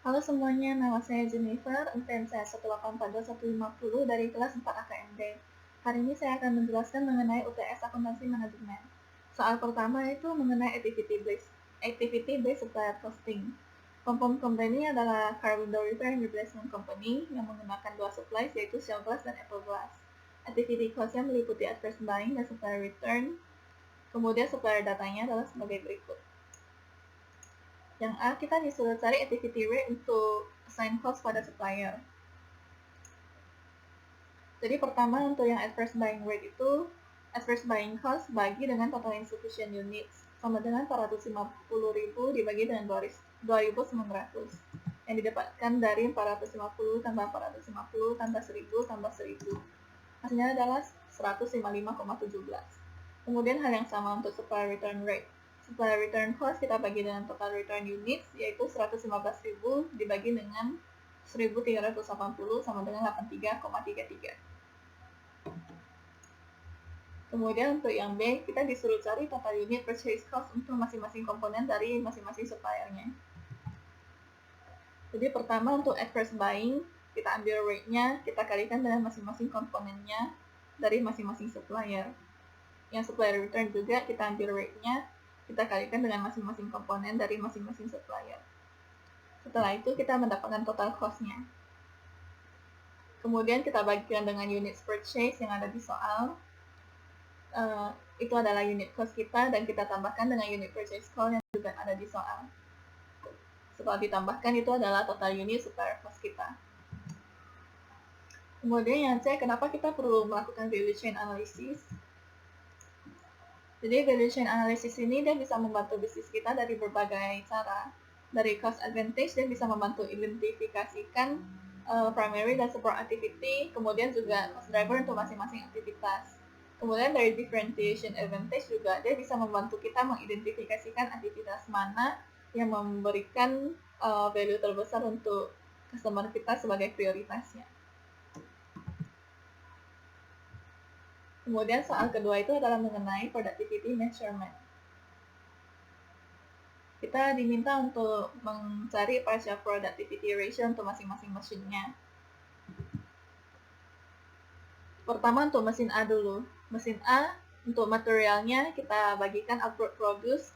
Halo semuanya, nama saya Jennifer, NPM saya 1842150 dari kelas 4 AKMD. Hari ini saya akan menjelaskan mengenai UTS Akuntansi Manajemen. Soal pertama itu mengenai Activity Based Supplier Costing. Pom company adalah car window repair and replacement company yang menggunakan dua supplies yaitu Shell Glass dan Apple Glass. Activity cost-nya meliputi adverse buying dan supplier return. Kemudian supplier datanya adalah sebagai berikut. Yang A, kita disuruh cari activity rate untuk assign cost pada supplier. Jadi pertama untuk yang adverse buying rate itu, adverse buying cost bagi dengan total insufficient units, sama dengan 450.000 dibagi dengan 2.900, yang didapatkan dari 450 tambah 450 tambah 1000 tambah 1000. Hasilnya adalah 155,17. Kemudian hal yang sama untuk supplier return rate. Supplier return cost kita bagi dengan total return units, yaitu 115.000 dibagi dengan 1.380 sama dengan 83,33. Kemudian untuk yang B, kita disuruh cari total unit purchase cost untuk masing-masing komponen dari masing-masing suppliernya. Jadi pertama untuk adverse buying, kita ambil rate-nya, kita kalikan dengan masing-masing komponennya dari masing-masing supplier. Yang supplier return juga kita ambil rate-nya, kita kalikan dengan masing-masing komponen dari masing-masing supplier. Setelah itu kita mendapatkan total cost-nya. Kemudian kita bagikan dengan units purchase yang ada di soal. Itu adalah unit cost kita dan kita tambahkan dengan unit purchase cost yang juga ada di soal. Setelah ditambahkan itu adalah total unit supplier cost kita. Kemudian yang C, kenapa kita perlu melakukan value chain analysis? Jadi value chain analysis ini dia bisa membantu bisnis kita dari berbagai cara. Dari cost advantage dia bisa membantu identifikasikan primary dan support activity, kemudian juga cost driver untuk masing-masing aktivitas. Kemudian dari differentiation advantage juga dia bisa membantu kita mengidentifikasikan aktivitas mana yang memberikan value terbesar untuk customer kita sebagai prioritasnya. Kemudian soal kedua itu adalah mengenai productivity measurement. Kita diminta untuk mencari partial productivity ratio untuk masing-masing mesinnya. Pertama untuk mesin A dulu. Mesin A untuk materialnya kita bagikan output produce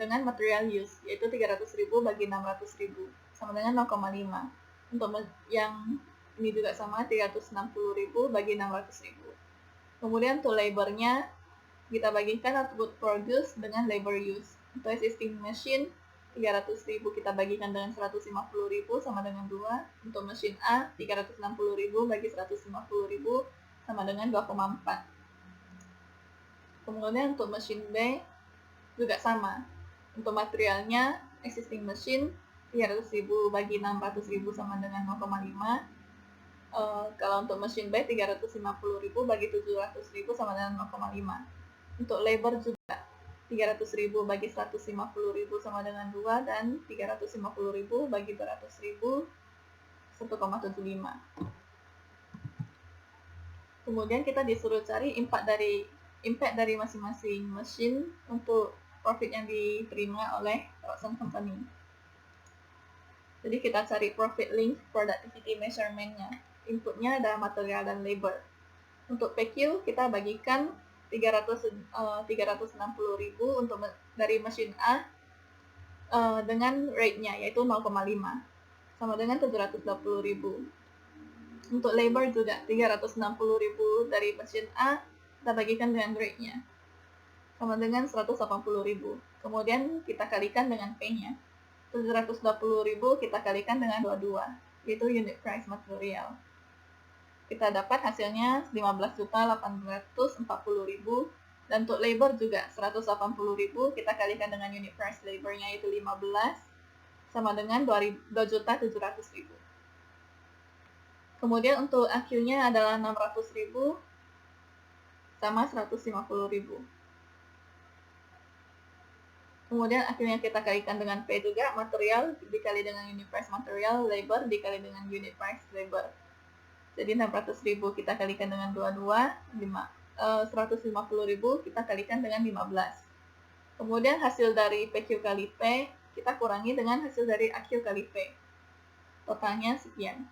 dengan material use, yaitu 300.000 bagi 600.000, sama dengan 0,5. Untuk yang ini juga sama, 360.000 bagi 600.000. Kemudian untuk labornya, kita bagikan output produce dengan labor use. Untuk existing machine, 300.000 kita bagikan dengan 150.000 sama dengan 2. Untuk mesin A, 360.000 bagi 150.000 sama dengan 2,4. Kemudian untuk mesin B, juga sama. Untuk materialnya, existing machine, 300.000 bagi 600.000 sama dengan 0,5. Kalau untuk mesin B 350.000 bagi 700.000 sama dengan 0,5. Untuk labor juga 300.000 bagi 150.000 sama dengan 2 dan 350.000 bagi 200.000 1,75. Kemudian kita disuruh cari impact dari masing-masing mesin untuk profit yang diterima oleh Roxanne Company. Jadi kita cari profit link productivity measurement-nya. Inputnya ada material dan labor. Untuk PQ kita bagikan 360.000 untuk dari mesin A dengan rate-nya yaitu 0,5 sama dengan 720.000. Untuk labor juga 360.000 dari mesin A kita bagikan dengan rate-nya sama dengan 180.000. Kemudian kita kalikan dengan P-nya. 720.000 kita kalikan dengan 22, yaitu unit price material. Kita dapat hasilnya 15.840.000 dan untuk labor juga 180.000 kita kalikan dengan unit price labornya yaitu 15 sama dengan 2.700.000. Kemudian untuk AQ-nya adalah 600.000 sama 150.000. Kemudian akhirnya kita kalikan dengan P juga, material dikali dengan unit price material, labor dikali dengan unit price labor. Jadi 600.000 kita kalikan dengan 22, 150.000 kita kalikan dengan 15. Kemudian hasil dari PQ kali P kita kurangi dengan hasil dari AQ kali P. totalnya sekian.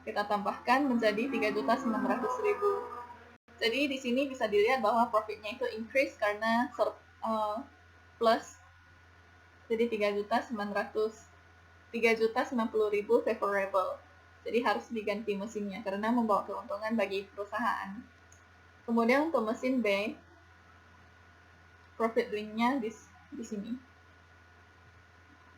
Kita tambahkan menjadi 3.900.000. Jadi di sini bisa dilihat bahwa profitnya itu increase karena plus. Jadi 3.090.000 favorable. Jadi harus diganti mesinnya karena membawa keuntungan bagi perusahaan. Kemudian untuk mesin B, profit linknya di sini.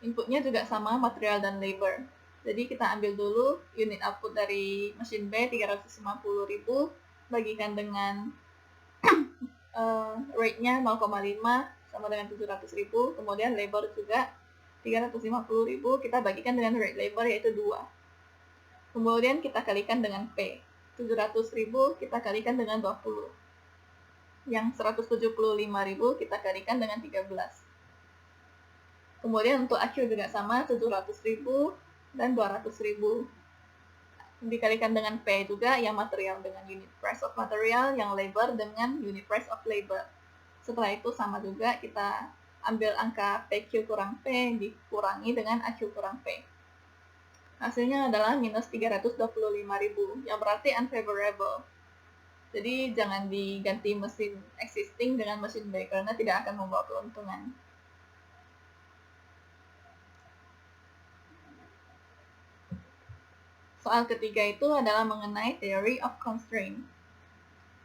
Inputnya juga sama, material dan labor. Jadi kita ambil dulu unit output dari mesin B 350.000, bagikan dengan rate-nya 0,5 sama dengan 700.000. Kemudian labor juga 350.000, kita bagikan dengan rate labor yaitu 2. Kemudian kita kalikan dengan P. 700.000 kita kalikan dengan 20. Yang 175.000 kita kalikan dengan 13. Kemudian untuk AQ juga sama, 700.000 dan 200.000. Dikalikan dengan P juga, yang material dengan unit price of material, yang labor dengan unit price of labor. Setelah itu sama juga, kita ambil angka PQ kurang P dikurangi dengan AQ kurang P. Hasilnya adalah minus 325.000, yang berarti unfavorable. Jadi jangan diganti mesin existing dengan mesin B karena tidak akan membawa keuntungan. Soal ketiga itu adalah mengenai theory of constraint.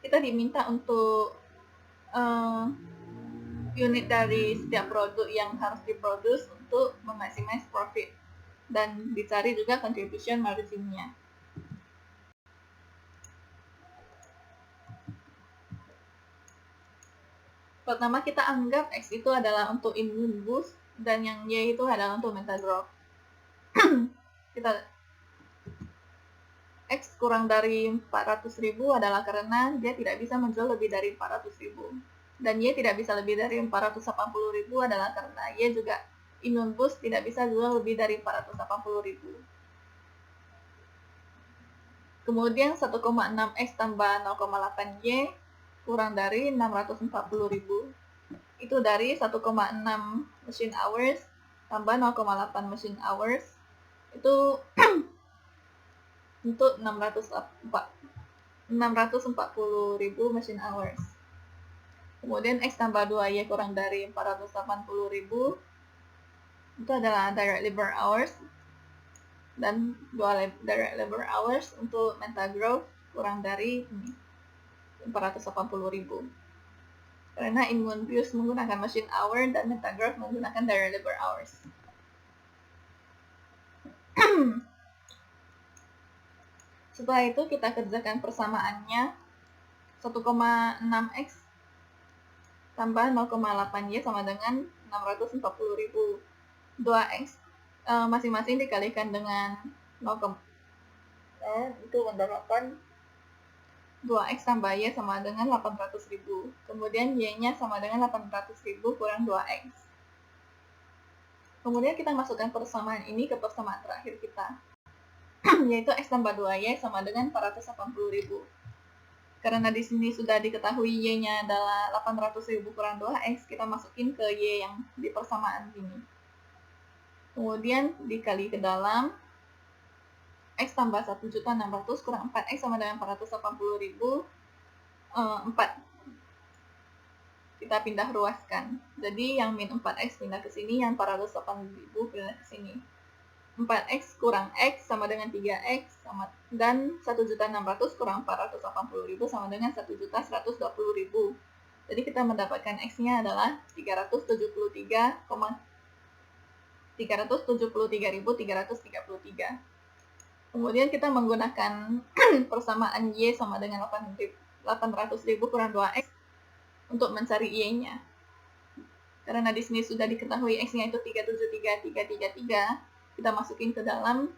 Kita diminta untuk unit dari setiap produk yang harus diproduce untuk memaximize profit. Dan dicari juga contribution margin-nya. Pertama kita anggap X itu adalah untuk input boost dan yang Y itu adalah untuk mental growth. Kita X kurang dari 400.000 adalah karena dia tidak bisa menjual lebih dari 400.000. Dan Y tidak bisa lebih dari 480.000 adalah karena Y juga immune boost tidak bisa jual lebih dari 480.000. Kemudian 1,6X tambah 0,8Y kurang dari 640.000. Itu dari 1,6 machine hours tambah 0,8 machine hours. Itu untuk 640.000 machine hours. Kemudian X tambah 2Y kurang dari 480.000. Itu adalah direct labor hours. Dan 2 direct labor hours untuk mental growth kurang dari 480.000. Karena immune boost menggunakan machine hour dan mental growth menggunakan direct labor hours. Setelah itu kita kerjakan persamaannya. 1,6X tambah 0,8Y sama dengan 640.000. 2X masing-masing dikalikan dengan 0, itu mendapatkan 2X tambah Y sama dengan 800.000. Kemudian Y-nya sama dengan 800.000 kurang 2X. Kemudian kita masukkan persamaan ini ke persamaan terakhir kita, yaitu X tambah 2Y sama dengan 480.000. Karena di sini sudah diketahui Y-nya adalah 800.000 kurang 2X, kita masukin ke Y yang di persamaan ini. Kemudian dikali ke dalam X tambah 1.600.000 kurang 4X sama dengan 480.000. 4. Kita pindah ruaskan. Jadi yang min 4X pindah ke sini, yang 480.000 pindah ke sini. 4X kurang X sama dengan 3X dan 1.600.000 kurang 480.000 sama dengan 1.120.000. Jadi kita mendapatkan X-nya adalah 373.333. Kemudian kita menggunakan persamaan Y sama dengan 800.000 kurang 2X untuk mencari Y-nya. Karena di sini sudah diketahui X-nya itu 373.333, kita masukin ke dalam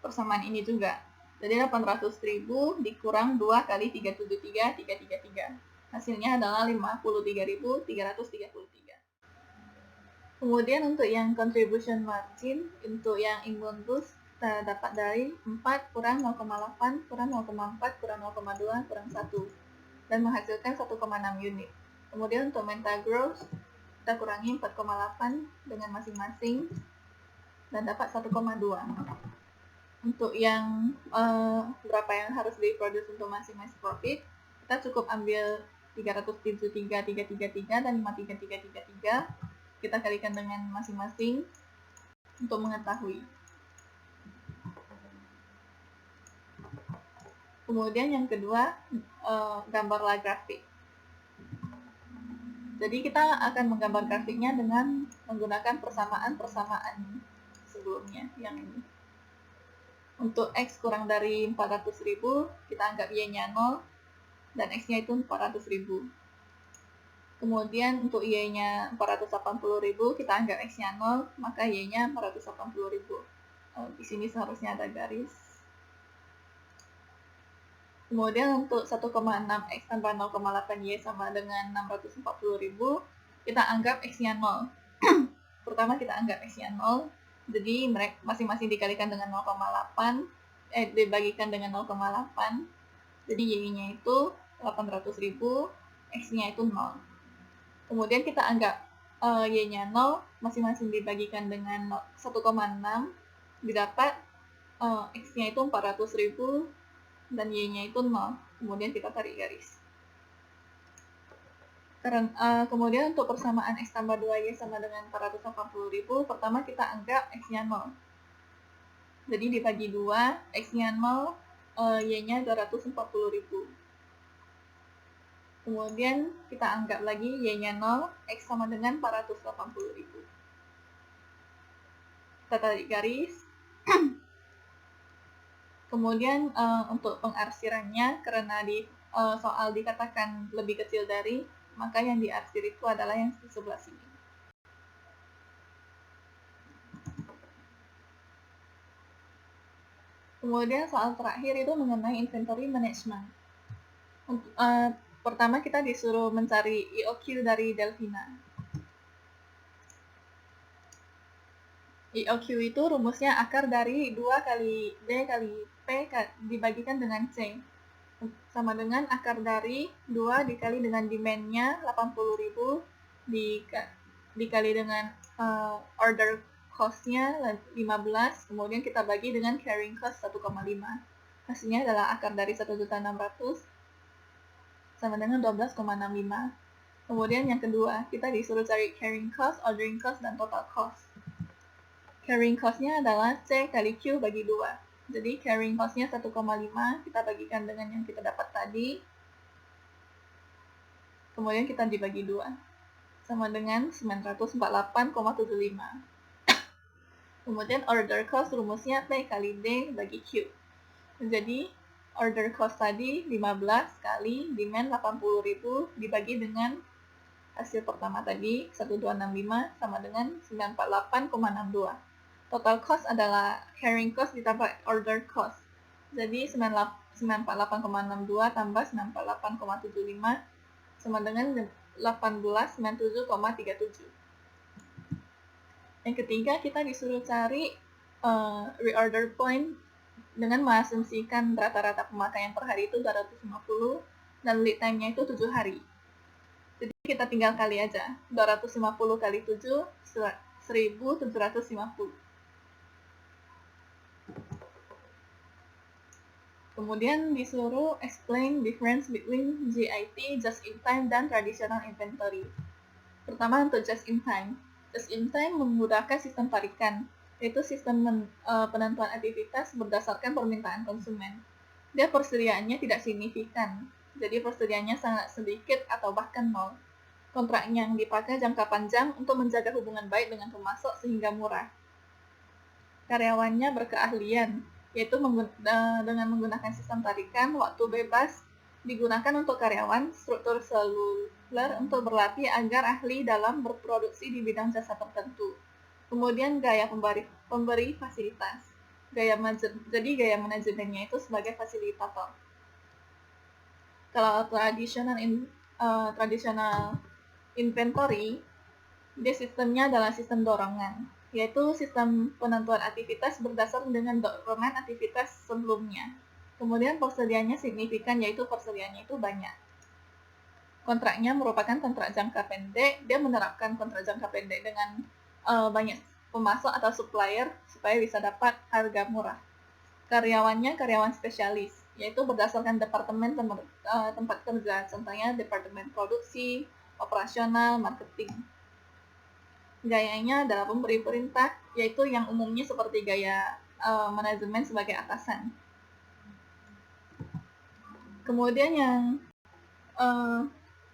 persamaan ini juga. Jadi 800.000 dikurang 2 kali 373.333. Hasilnya adalah 53.333. Kemudian untuk yang contribution margin, untuk yang immune boost, kita dapat dari 4 kurang 0,8 kurang 0,4 kurang 0,2 kurang 1 dan menghasilkan 1,6 unit. Kemudian untuk mental growth, kita kurangi 4,8 dengan masing-masing dan dapat 1,2. Untuk yang berapa yang harus diproduksi untuk masing-masing profit, kita cukup ambil 373.333 dan 53333, kita kalikan dengan masing-masing untuk mengetahui. Kemudian yang kedua, gambarlah grafik. Jadi kita akan menggambar grafiknya dengan menggunakan persamaan-persamaan sebelumnya yang ini. Untuk X kurang dari 400.000, kita anggap Y-nya 0, dan X-nya itu 400.000. Kemudian untuk Y-nya 480.000, kita anggap X-nya 0, maka Y-nya 480.000. Di sini seharusnya ada garis. Kemudian untuk 1,6 X tambah 0,8 Y sama dengan 640.000, kita anggap X-nya 0. Pertama kita anggap X-nya 0, jadi masing-masing dikalikan dengan 0,8, dibagikan dengan 0,8, jadi Y-nya itu 800.000, X-nya itu 0. Kemudian kita anggap Y-nya 0, masing-masing dibagikan dengan 1,6, didapat X-nya itu 400.000, dan Y-nya itu 0. Kemudian kita tarik garis. Kemudian untuk persamaan X tambah 2Y sama dengan 480.000, pertama kita anggap X-nya 0. Jadi dibagi 2, X-nya 0, Y-nya 240.000. Kemudian kita anggap lagi Y-nya 0, X sama dengan 480.000. Kita tarik garis. Kemudian untuk pengarsirannya, karena di soal dikatakan lebih kecil dari, maka yang diarsir itu adalah yang di sebelah sini. Kemudian soal terakhir itu mengenai inventory management. Pertama kita disuruh mencari EOQ dari Delphina. EOQ itu rumusnya akar dari 2 kali D kali P dibagikan dengan C. Sama dengan akar dari 2 dikali dengan demand-nya 80.000 dikali dengan order cost-nya 15, kemudian kita bagi dengan carrying cost 1,5. Hasilnya adalah akar dari 1.600.000 sama dengan 12,65. Kemudian yang kedua, kita disuruh cari carrying cost, ordering cost, dan total cost. Carrying cost-nya adalah C kali Q bagi 2. Jadi carrying cost-nya 1,5, kita bagikan dengan yang kita dapat tadi. Kemudian kita dibagi 2. Sama dengan 948,75. Kemudian order cost rumusnya P kali D bagi Q. Jadi order cost tadi 15 kali demand 80.000 dibagi dengan hasil pertama tadi 1265 sama dengan 948,62. Total cost adalah carrying cost ditambah order cost. Jadi 948,62 tambah 948,75 sama dengan 1897,37. Yang ketiga, kita disuruh cari reorder point dengan mengasumsikan rata-rata pemakaian per hari itu 250 dan lead time-nya itu 7 hari. Jadi kita tinggal kali aja. 250 kali 7, 1750. Kemudian disuruh explain difference between JIT, just in time, dan traditional inventory. Pertama untuk just in time. Just in time menggunakan sistem tarikan, yaitu sistem penentuan aktivitas berdasarkan permintaan konsumen. Dia persediaannya tidak signifikan, jadi persediaannya sangat sedikit atau bahkan nol. Kontraknya yang dipakai jangka panjang untuk menjaga hubungan baik dengan pemasok sehingga murah. Karyawannya berkeahlian, yaitu dengan menggunakan sistem tarikan, waktu bebas digunakan untuk karyawan, struktur seluler untuk berlatih agar ahli dalam berproduksi di bidang jasa tertentu. Kemudian gaya pemberi fasilitas. Jadi gaya manajemennya itu sebagai fasilitator. Kalau tradisional inventory, dia sistemnya adalah sistem dorongan, yaitu sistem penentuan aktivitas berdasar dengan dorongan aktivitas sebelumnya. Kemudian persediaannya signifikan, yaitu persediaannya itu banyak. Kontraknya merupakan kontrak jangka pendek, dia menerapkan kontrak jangka pendek dengan banyak pemasok atau supplier supaya bisa dapat harga murah. Karyawannya karyawan spesialis, yaitu berdasarkan departemen tempat kerja, contohnya departemen produksi, operasional, marketing. Gayanya adalah pemberi perintah, yaitu yang umumnya seperti gaya manajemen sebagai atasan. Kemudian yang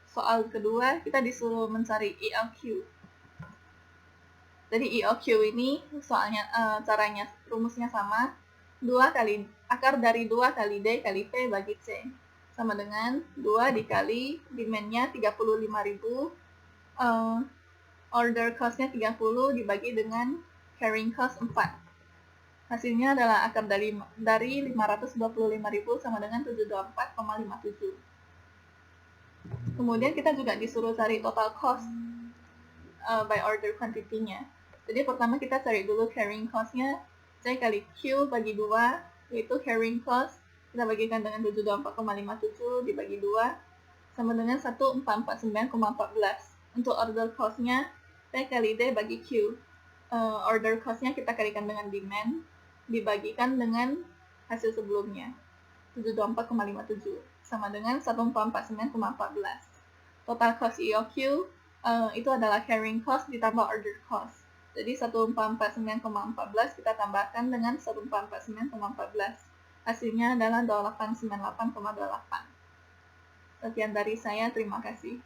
soal kedua, kita disuruh mencari ELQ. Jadi ELQ ini soalnya caranya rumusnya sama, akar dari 2 kali D kali P bagi C sama dengan 2 dikali demand-nya 35.000, order cost-nya 30 dibagi dengan carrying cost 4. Hasilnya adalah akar dari 525.000 sama dengan 724,57. Kemudian kita juga disuruh cari total cost by order quantity-nya. Jadi pertama kita cari dulu carrying cost-nya, C kali Q bagi 2, yaitu carrying cost kita bagikan dengan 724,57 dibagi 2 sama dengan 1449,14. Untuk order cost-nya, P kali D bagi Q. Order cost-nya kita kalikan dengan demand dibagikan dengan hasil sebelumnya, 724,57 sama dengan 1449,14. Total cost EOQ itu adalah carrying cost ditambah order cost. Jadi 1449,14 kita tambahkan dengan 1449,14. Hasilnya adalah 898,28. Sekian dari saya, terima kasih.